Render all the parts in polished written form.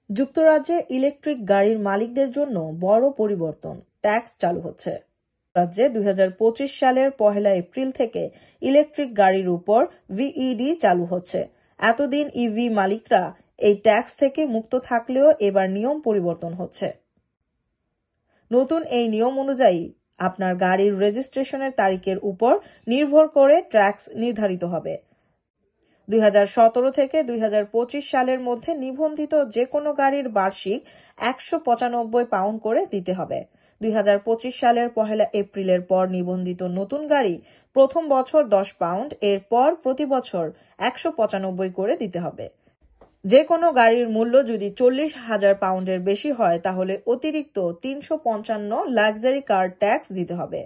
যুক্তরাজ্যে ইলেকট্রিক গাড়ির মালিকদের জন্য বড় পরিবর্তন, ট্যাক্স চালু হচ্ছে। রাজ্যে 2025 সালের 1 এপ্রিল থেকে ইলেকট্রিক গাড়ির উপর ভিইডি চালু হচ্ছে। এতদিন ইভি মালিকরা এই ট্যাক্স থেকে মুক্ত থাকলেও এবার নিয়ম পরিবর্তন হচ্ছে। নতুন এই নিয়ম অনুযায়ী আপনার গাড়ির রেজিস্ট্রেশনের তারিখের উপর নির্ভর করে ট্যাক্স নির্ধারিত হবে। 2017 থেকে 2025 সালের মধ্যে নিবন্ধিত যে কোনো গাড়ির বার্ষিক 195 পাউন্ড করে দিতে হবে। 2025 সালের 1 এপ্রিলের পর নিবন্ধিত নতুন গাড়ি প্রথম বছর 10 পাউন্ড, এরপর প্রতি বছর 195 করে দিতে হবে। যে কোনো গাড়ির মূল্য যদি 40,000 পাউন্ডের বেশি হয় তাহলে অতিরিক্ত 355 লাক্সারি কার ট্যাক্স দিতে হবে।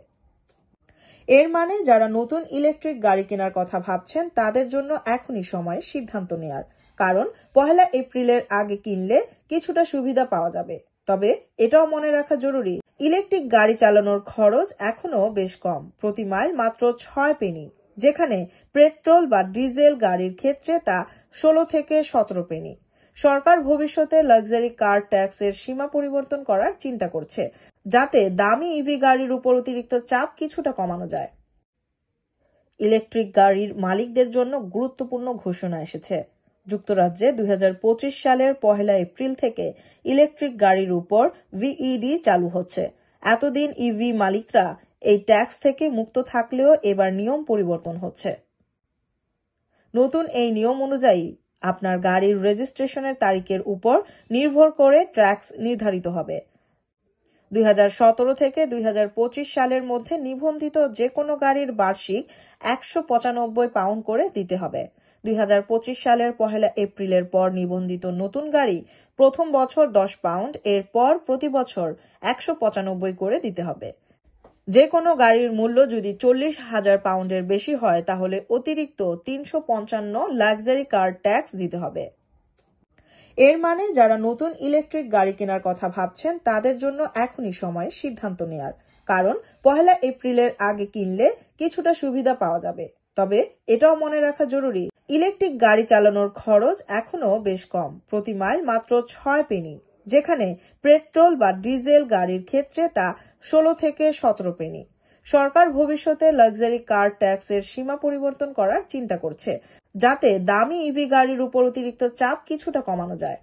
এর মানে যারা নতুন ইলেকট্রিক গাড়ি কেনার কথা ভাবছেন তাদের জন্য এখনই সময় সিদ্ধান্ত নেয়ার, কারণ 1 এপ্রিলের আগে কিনলে কিছুটা সুবিধা পাওয়া যাবে। তবে এটাও মনে রাখা জরুরি, ইলেকট্রিক গাড়ি চালানোর খরচ এখনো বেশ কম, প্রতি মাইল মাত্র 6 পেনি, যেখানে পেট্রোল বা ডিজেল গাড়ির ক্ষেত্রে তা 16 থেকে 17 পেনি। সরকার ভবিষ্যতে লাক্সারি কার ট্যাক্সের সীমা পরিবর্তন করার চিন্তা করছে, যাতে দামি ইভি গাড়ির উপর অতিরিক্ত চাপ কিছুটা কমানো যায়। ইলেকট্রিক গাড়ির মালিকদের জন্য গুরুত্বপূর্ণ ঘোষণা এসেছে। যুক্তরাজ্যে 2025 সালের 1 এপ্রিল থেকে ইলেকট্রিক গাড়ির উপর ভিইডি চালু হচ্ছে। এতদিন ইভি মালিকরা এই ট্যাক্স থেকে মুক্ত থাকলেও এবার নিয়ম পরিবর্তন হচ্ছে। নতুন এই নিয়ম অনুযায়ী আপনার গাড়ির রেজিস্ট্রেশনের তারিখের উপর নির্ভর করে ট্যাক্স নির্ধারিত হবে। 2017 থেকে 2025 সালের মধ্যে নিবন্ধিত যে কোনো গাড়ির বার্ষিক 195 পাউন্ড করে দিতে হবে। 2025 সালের 1 এপ্রিলের পর নিবন্ধিত নতুন গাড়ি প্রথম বছর 10 পাউন্ড, এরপর প্রতি বছর 195 করে দিতে হবে। যে কোনো গাড়ির মূল্য যদি 40,000 পাউন্ডের বেশি হয় তাহলে অতিরিক্ত 355 লাক্সারি কার ট্যাক্স দিতে হবে। এর মানে যারা নতুন ইলেকট্রিক গাড়ি কেনার কথা ভাবছেন তাদের জন্য এখনই সময় সিদ্ধান্ত নেয়ার, কারণ 1 এপ্রিলের আগে কিনলে কিছুটা সুবিধা পাওয়া যাবে। তবে এটাও মনে রাখা জরুরি, ইলেকট্রিক গাড়ি চালানোর খরচ এখনো বেশ কম, প্রতি মাইল মাত্র 6 পেনি, যেখানে পেট্রোল বা ডিজেল গাড়ির ক্ষেত্রে তা 16 থেকে 17 পেনি। সরকার ভবিষ্যতে লাক্সারি কার ট্যাক্সের সীমা পরিবর্তন করার চিন্তা করছে, যাতে দামি ইভি গাড়ির উপর অতিরিক্ত চাপ কিছুটা কমানো যায়।